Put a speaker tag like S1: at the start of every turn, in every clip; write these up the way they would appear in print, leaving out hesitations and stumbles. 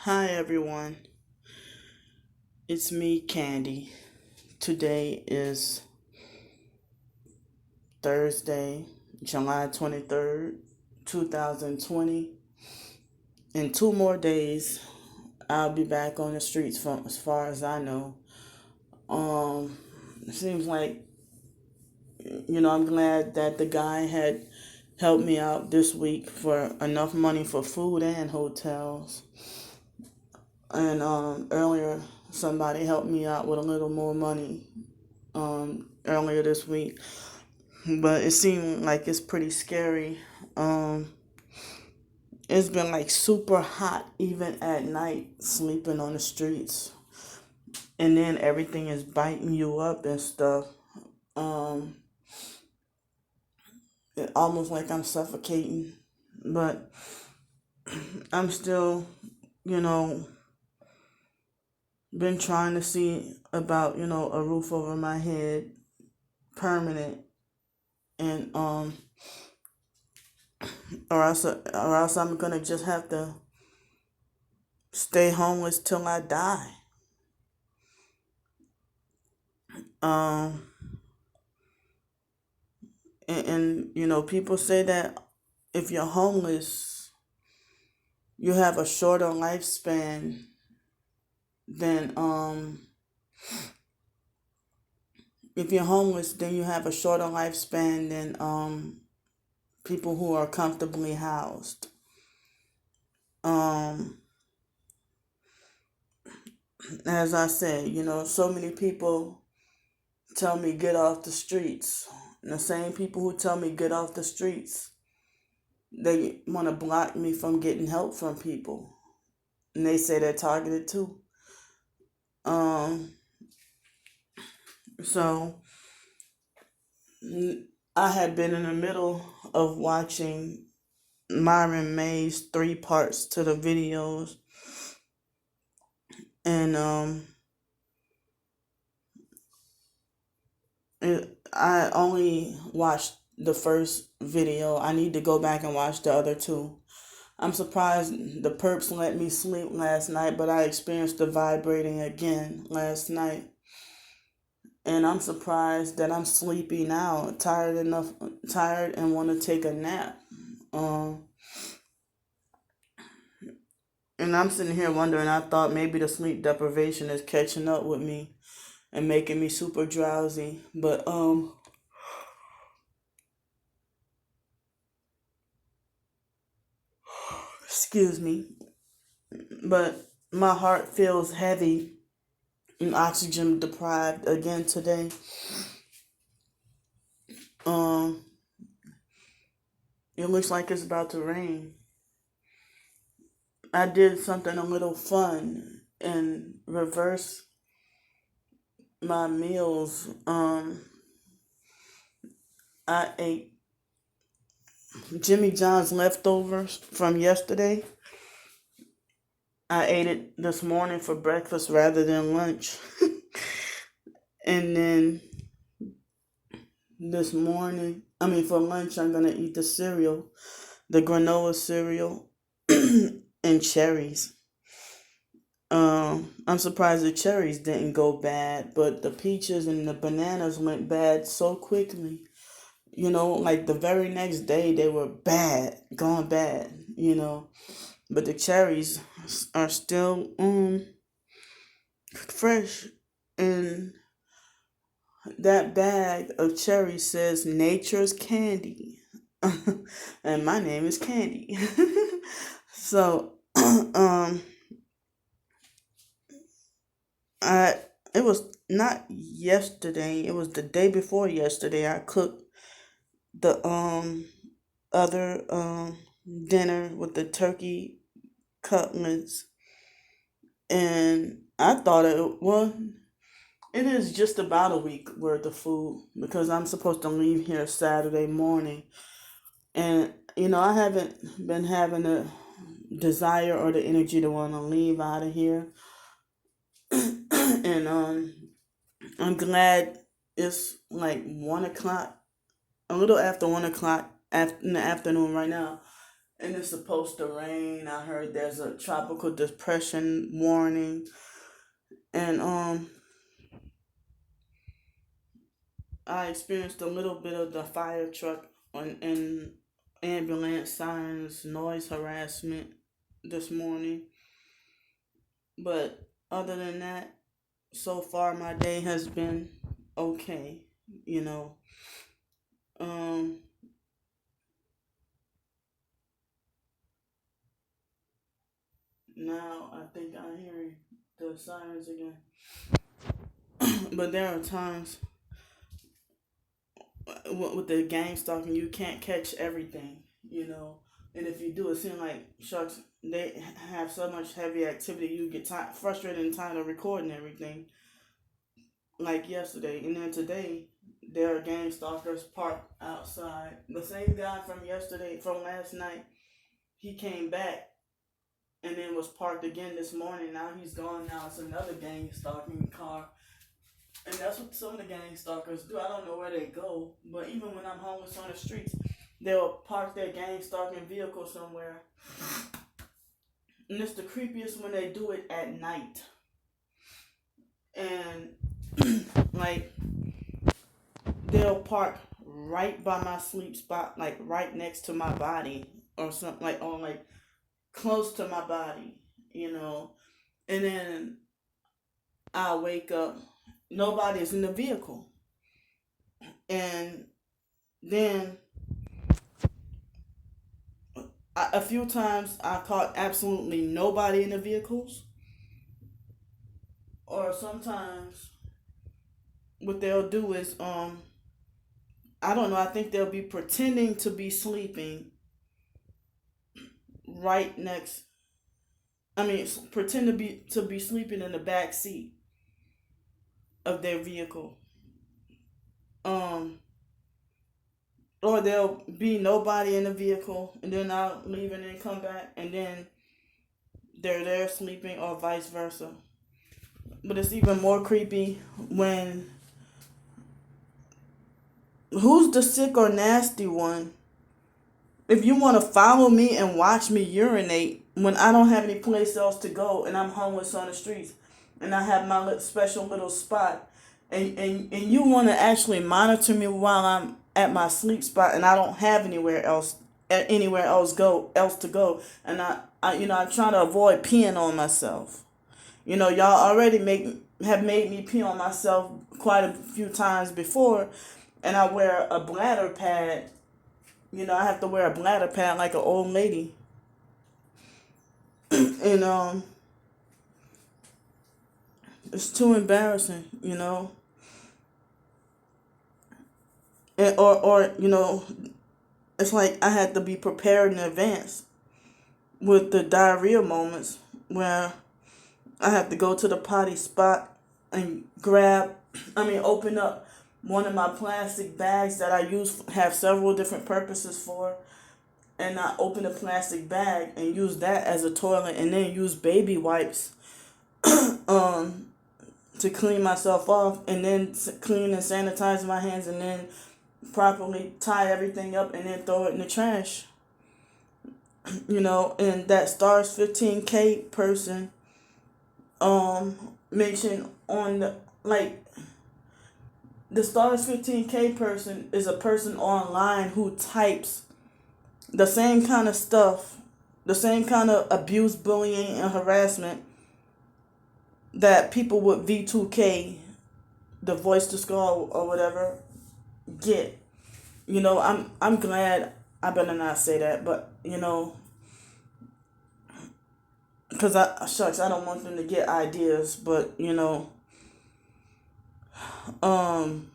S1: Hi everyone, it's me, Candy. Today is Thursday, July 23rd, 2020. In 2 more days, I'll be back on the streets from as far as I know. Um, it seems like, I'm glad that the guy had helped me out this week for enough money for food and hotels. And earlier, somebody helped me out with a little more money earlier this week. But it seemed like it's pretty scary. Um, it's been like super hot even at night, sleeping on the streets, and then everything is biting you up and stuff. Um, almost like I'm suffocating, but I'm still, you know, been trying to see about a roof over my head, permanent, and or else I'm gonna just have to stay homeless till I die. Um, and people say that if you're homeless, you have a shorter lifespan than if you're homeless, then you have a shorter lifespan than people who are comfortably housed. Um, as I said, so many people tell me get off the streets. And the same people who tell me get off the streets, they want to block me from getting help from people. And they say they're targeted too. Um, so I had been in the middle of watching Myron May's three parts to the videos, and I only watched the first video. I need to go back and watch the other two. I'm surprised the perps let me sleep last night, but I experienced the vibrating again last night. And I'm surprised that I'm sleepy now, tired and want to take a nap. Um, and I'm sitting here wondering, I thought maybe the sleep deprivation is catching up with me and making me super drowsy. But excuse me. But my heart feels heavy and oxygen deprived again today. Um, it looks like it's about to rain. I did something a little fun and reverse my meals. I ate Jimmy John's leftovers from yesterday. I ate it this morning for breakfast rather than lunch. And then for lunch, I'm gonna eat the cereal, the granola cereal, and cherries. I'm surprised the cherries didn't go bad, but the peaches and the bananas went bad so quickly. Like the very next day they were bad, gone bad. But the cherries are still fresh, and that bag of cherries says nature's candy. And my name is Candy. So um I it was not yesterday, it was the day before yesterday I cooked the other dinner with the turkey cutlets, and I thought it is just about a week worth of food because I'm supposed to leave here Saturday morning. And I haven't been having the desire or the energy to want to leave out of here. And I'm glad it's like 1 o'clock, a little after 1 o'clock in the afternoon right now. and it's supposed to rain. I heard there's a tropical depression warning, and I experienced a little bit of the fire truck and ambulance sirens, noise harassment this morning. But other than that, so far my day has been okay. You know, um, now I think I'm hearing the sirens again. But there are times with the gang stalking, you can't catch everything, you know. And if you do, it seems like sharks, they have so much heavy activity, you get frustrated and tired of recording everything. Like yesterday, and then today, there are gang stalkers parked outside. The same guy from yesterday, from last night, he came back and then was parked again this morning. Now he's gone. Now it's another gang stalking car. And that's what some of the gang stalkers do. I don't know where they go, but even when I'm homeless on the streets, they'll park their gang stalking vehicle somewhere. And it's the creepiest when they do it at night. And like they'll park right by my sleep spot, like right next to my body, or something, like on like close to my body, you know. And then I wake up, nobody's in the vehicle. And then a few times I caught absolutely nobody in the vehicles. Or sometimes what they'll do is I don't know, I think they'll be pretending to be sleeping right next, pretend to be sleeping in the back seat of their vehicle. Um or there'll be nobody in the vehicle, and then I'll leave and then come back, and then they're there sleeping, or vice versa. But it's even more creepy when who's the sick or nasty one? If you want to follow me and watch me urinate when I don't have any place else to go and I'm homeless on the streets and I have my special little spot, and you want to actually monitor me while I'm at my sleep spot and I don't have anywhere else to go, and I'm trying to avoid peeing on myself. Y'all already have made me pee on myself quite a few times before, and I wear a bladder pad. I have to wear a bladder pad like an old lady, and it's too embarrassing. And or it's like I had to be prepared in advance with the diarrhea moments where I have to go to the potty spot and open up one of my plastic bags that I have several different purposes for, and I open a plastic bag and use that as a toilet, and then use baby wipes um, to clean myself off, and then clean and sanitize my hands, and then properly tie everything up, and then throw it in the trash. And that Stars 15K person mentioned on the Stars 15K person is a person online who types the same kind of stuff, the same kind of abuse, bullying, and harassment that people with V2K, the Voice to Skull or whatever, get. I'm glad. I better not say that, but because I don't want them to get ideas, but um,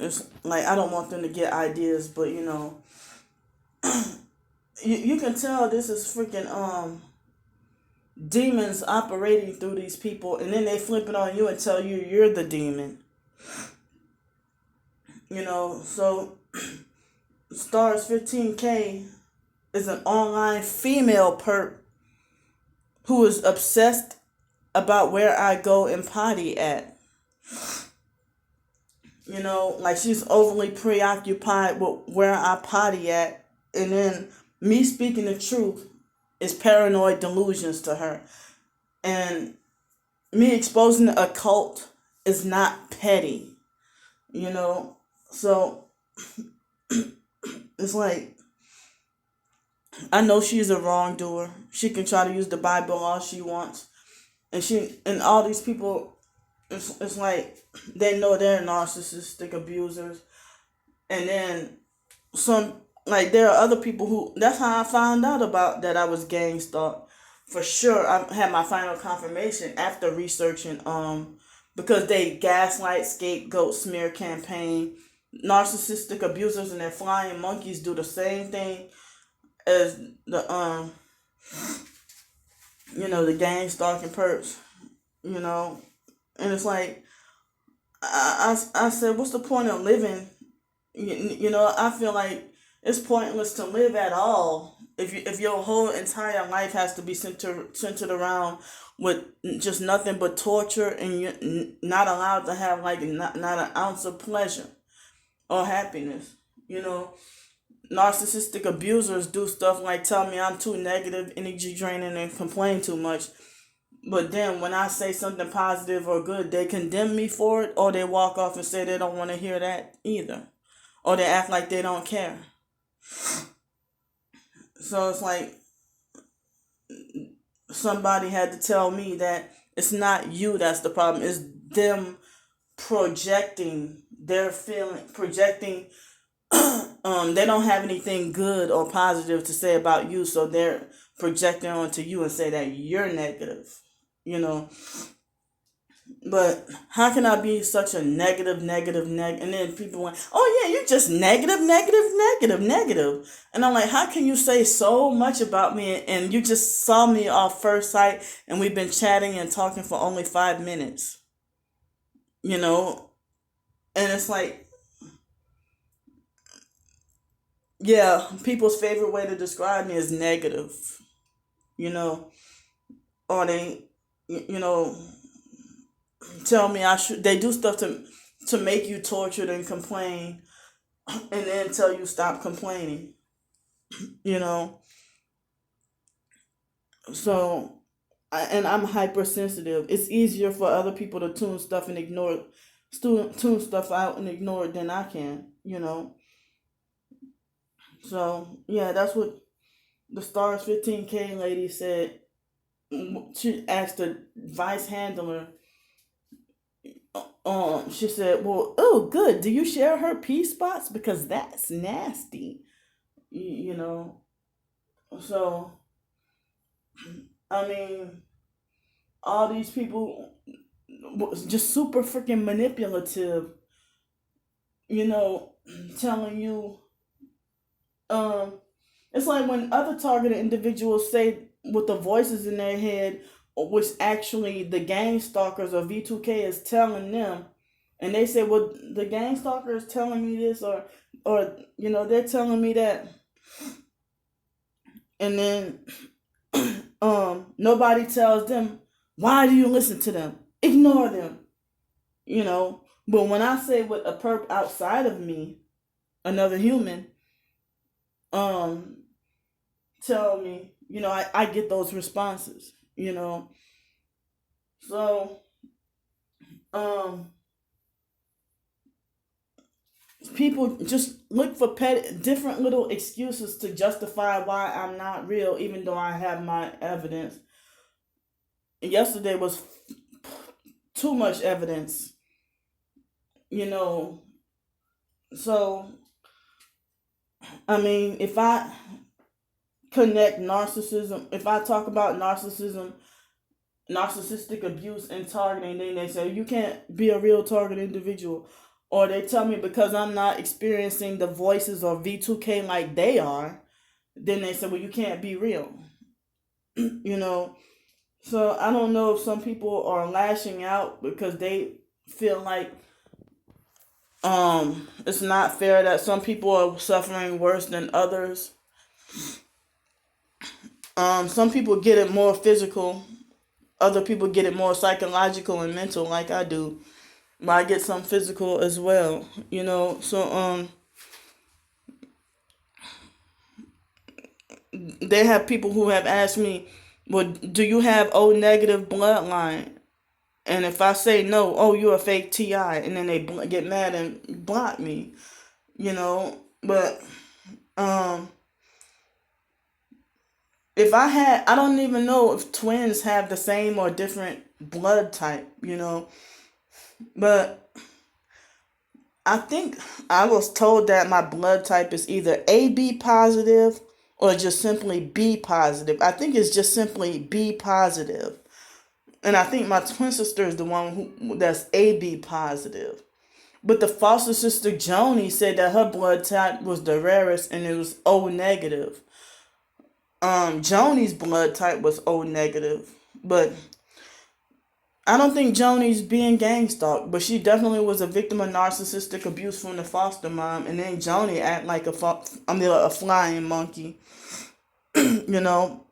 S1: it's like I don't want them to get ideas, but you can tell this is freaking demons operating through these people, and then they flip it on you and tell you you're the demon. So Stars 15K is an online female perp who is obsessed about where I go and potty at. Like she's overly preoccupied with where I potty at, and then me speaking the truth is paranoid delusions to her, and me exposing the occult is not petty, you know. So it's like I know she's a wrongdoer. She can try to use the Bible all she wants, and all these people, it's like they know they're narcissistic abusers, and then some, like there are other people who, that's how I found out about that I was gang stalked. For sure, I had my final confirmation after researching, because they gaslight, scapegoat, smear campaign. Narcissistic abusers and their flying monkeys do the same thing as the gang stalking perps, you know. And it's like I said, what's the point of living? I feel like it's pointless to live at all if your whole entire life has to be centered around with just nothing but torture, and you're not allowed to have like not an ounce of pleasure or happiness. You know, narcissistic abusers do stuff like tell me I'm too negative, energy draining, and complain too much. But then when I say something positive or good, they condemn me for it, or they walk off and say they don't want to hear that either, or they act like they don't care. So it's like somebody had to tell me that it's not you that's the problem. It's them projecting their feeling, projecting. They don't have anything good or positive to say about you, so they're projecting onto you and say that you're negative. You know, but how can I be such a and then people went, oh yeah, you're just negative, negative, negative, negative. And I'm like, how can you say so much about me and you just saw me off first sight and we've been chatting and talking for only 5 minutes? You know? And it's like, yeah, people's favorite way to describe me is negative, you know, or they, you know, tell me I should, they do stuff to make you tortured and complain, and then tell you stop complaining, you know. So and I'm hypersensitive. It's easier for other people to tune stuff out and ignore it than I can, you know. So yeah, that's what the Stars 15K lady said. She asked the vice handler. She said, "Well, oh, good. Do you share her pee spots? Because that's nasty." You know. So I mean, all these people just super freaking manipulative. You know, telling you, um, it's like when other targeted individuals say with the voices in their head, which actually the gang stalkers or V2K is telling them, and they say, well, the gang stalker is telling me this, or they're telling me that, and then nobody tells them, why do you listen to them? Ignore them, you know. But when I say with a perp outside of me, another human, um, tell me, I get those responses, you know. So, um, people just look for different little excuses to justify why I'm not real, even though I have my evidence. Yesterday was too much evidence, you know. So, I mean, if I connect narcissism, if I talk about narcissism, narcissistic abuse and targeting, then they say you can't be a real target individual. Or they tell me because I'm not experiencing the voices of V2K like they are, then they say, well, you can't be real. You know? So I don't know if some people are lashing out because they feel like it's not fair that some people are suffering worse than others. Some people get it more physical, other people get it more psychological and mental, like I do. but I get some physical as well, you know. So they have people who have asked me, well, do you have O negative bloodline? And if I say no, oh, you're a fake TI, and then they get mad and block me, you know. But um, if I don't even know if twins have the same or different blood type, you know. But I think I was told that my blood type is either AB positive or just simply B positive. I think it's just simply B positive. And I think my twin sister is the one that's AB positive. But the foster sister Joni said that her blood type was the rarest and it was O negative. Joni's blood type was O negative. But I don't think Joni's being gang stalked, but she definitely was a victim of narcissistic abuse from the foster mom. And then Joni act like a flying monkey, you know.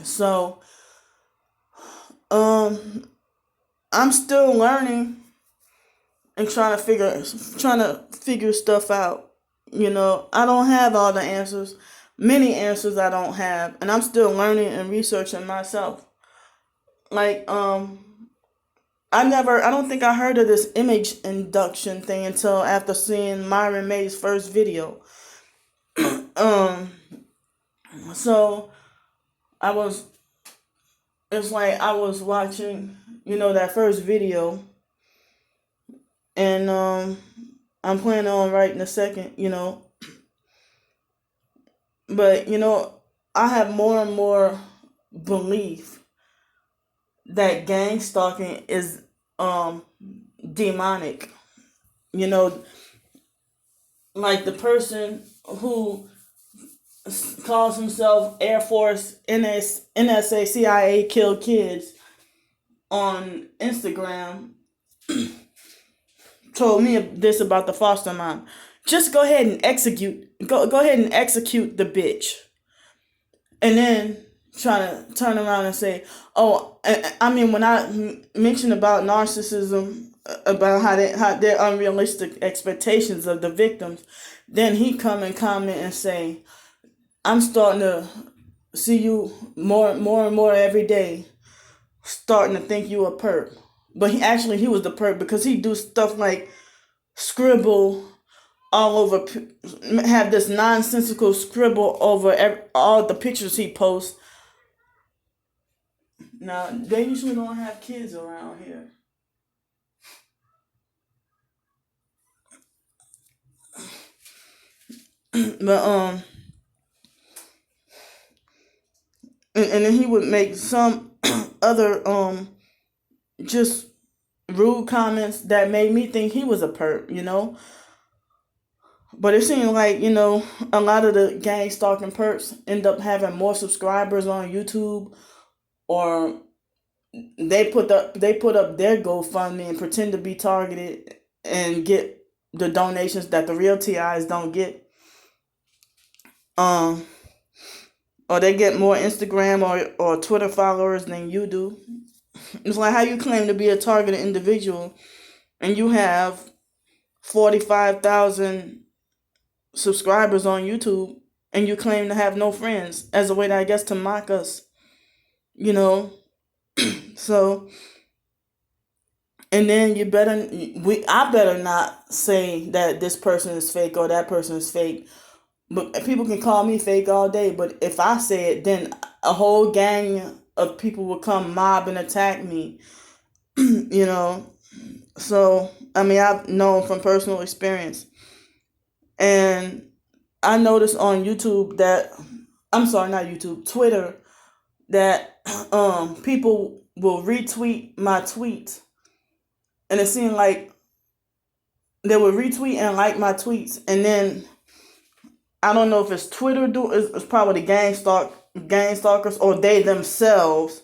S1: So, I'm still learning and trying to figure stuff out. You know, I don't have all the answers. Many answers I don't have, and I'm still learning and researching myself. Like, I don't think I heard of this image induction thing until after seeing Myron May's first video. Um, so I was, it's like I was watching, you know, that first video, and I'm planning on writing a second, you know. But you know, I have more and more belief that gang stalking is demonic. You know, like the person who calls himself Air Force NSA CIA kill kids on Instagram told me this about the foster mom. Just go ahead and go ahead and execute the bitch. And then try to turn around and say, oh, I mean, when I mentioned about narcissism, about how their unrealistic expectations of the victims, then he come and comment and say, I'm starting to see you more and more every day, starting to think you a perp. But he was the perp because he do stuff like scribble all over, have this nonsensical scribble over all the pictures he posts. Now, they usually don't have kids around here. But and then he would make some other just rude comments that made me think he was a perp, you know. But it seemed like, you know, a lot of the gang stalking perps end up having more subscribers on YouTube, or they put up their GoFundMe and pretend to be targeted and get the donations that the real TIs don't get. Or they get more Instagram or Twitter followers than you do. It's like how you claim to be a targeted individual and you have 45,000 subscribers on YouTube and you claim to have no friends as a way to, I guess, to mock us, you know. So, and then I better not say that this person is fake or that person is fake. But people can call me fake all day, but if I say it, then a whole gang of people will come mob and attack me, you know. So, I mean, I've known from personal experience. And I noticed on YouTube that, I'm sorry, not YouTube, Twitter, that people will retweet my tweets. And it seemed like they would retweet and like my tweets. And then, I don't know if it's Twitter it's probably the gang stalkers or they themselves.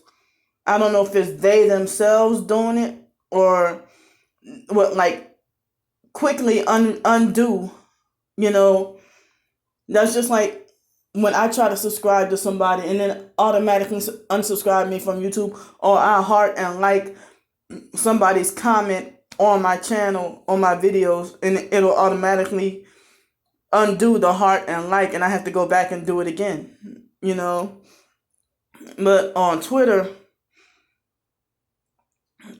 S1: I don't know if it's they themselves doing it or what, like quickly undo, you know. That's just like when I try to subscribe to somebody and then automatically unsubscribe me from YouTube, or I heart and like somebody's comment on my channel, on my videos, and it'll automatically undo the heart and like, and I have to go back and do it again, you know. But on Twitter,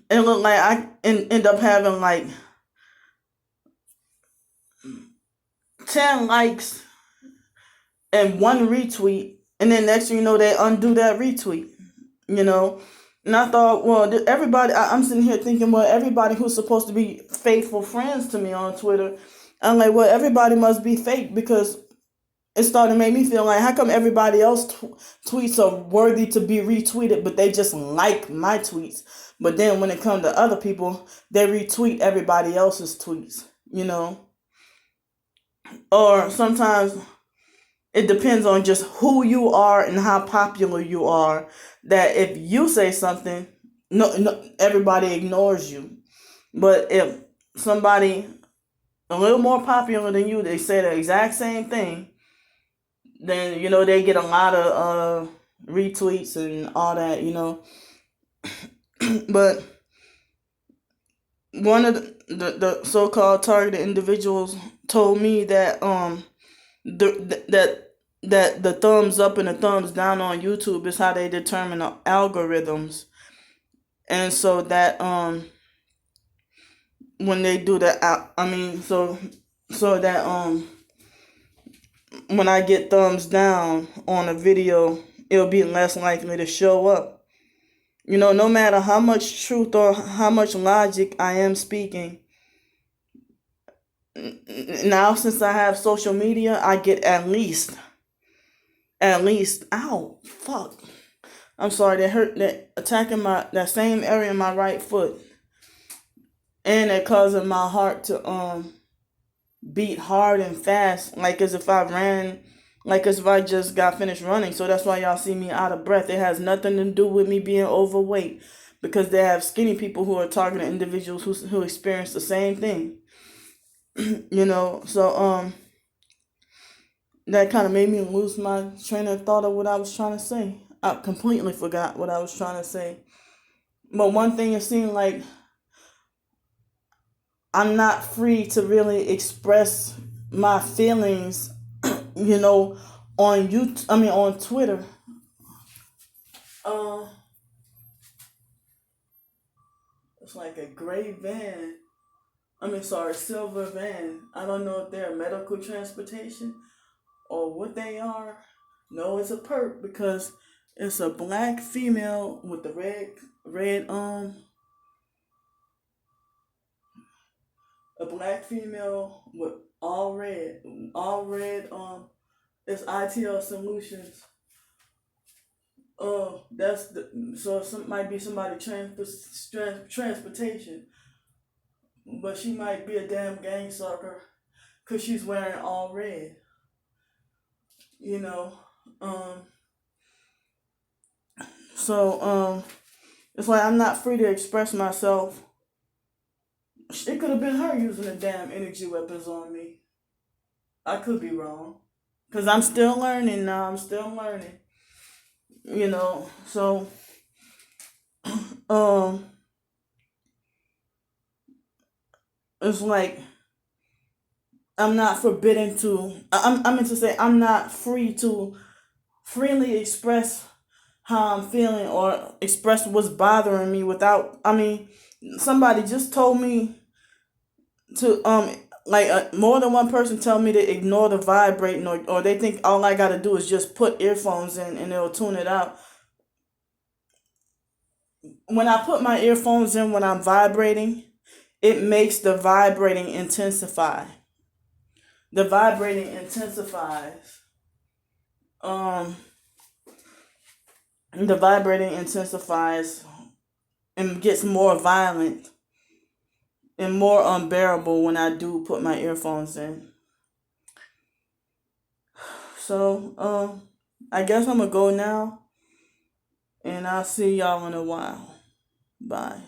S1: it looked like I end up having like 10 likes and one retweet, and then next thing you know, they undo that retweet, you know. And I thought, well, everybody, I'm sitting here thinking, well, everybody who's supposed to be faithful friends to me on Twitter, I'm like, well, everybody must be fake, because it started to make me feel like, how come everybody else tweets are worthy to be retweeted, but they just like my tweets? But then when it comes to other people, they retweet everybody else's tweets, you know? Or sometimes it depends on just who you are and how popular you are, that if you say something, no, everybody ignores you. But if somebody a little more popular than you, they say the exact same thing, then, you know, they get a lot of retweets and all that, you know. But one of the so-called targeted individuals told me that the thumbs up and the thumbs down on YouTube is how they determine the algorithms. And so that when they do that, so that when I get thumbs down on a video, it'll be less likely to show up. You know, no matter how much truth or how much logic I am speaking, now since I have social media, I get at least, ow, fuck. I'm sorry, they're attacking that same area in my right foot. And they're causing my heart to beat hard and fast, like as if I just got finished running. So that's why y'all see me out of breath. It has nothing to do with me being overweight, because they have skinny people who are targeting individuals who experience the same thing. You know, so that kind of made me lose my train of thought of what I was trying to say. I completely forgot what I was trying to say. But one thing, it seemed like I'm not free to really express my feelings, you know, on YouTube. I mean, on Twitter. It's like a gray van. Silver van. I don't know if they're medical transportation or what they are. No, it's a perp, because it's a black female with the red a black female with all red, it's ITL Solutions. That's might be somebody transportation, but she might be a damn gang sucker, cause she's wearing all red. You know, so it's like I'm not free to express myself. It could have been her using the damn energy weapons on me. I could be wrong, cause I'm still learning now. I'm still learning. You know, so um, it's like I'm not forbidden to. I meant to say I'm not free to freely express how I'm feeling or express what's bothering me without. I mean, somebody just told me to more than one person tell me to ignore the vibrating, or they think all I gotta do is just put earphones in and it'll tune it out. When I put my earphones in when I'm vibrating, it makes the vibrating intensify. The vibrating intensifies. Um, the vibrating intensifies and gets more violent and more unbearable when I do put my earphones in. So, I guess I'm gonna go now, and I'll see y'all in a while. Bye.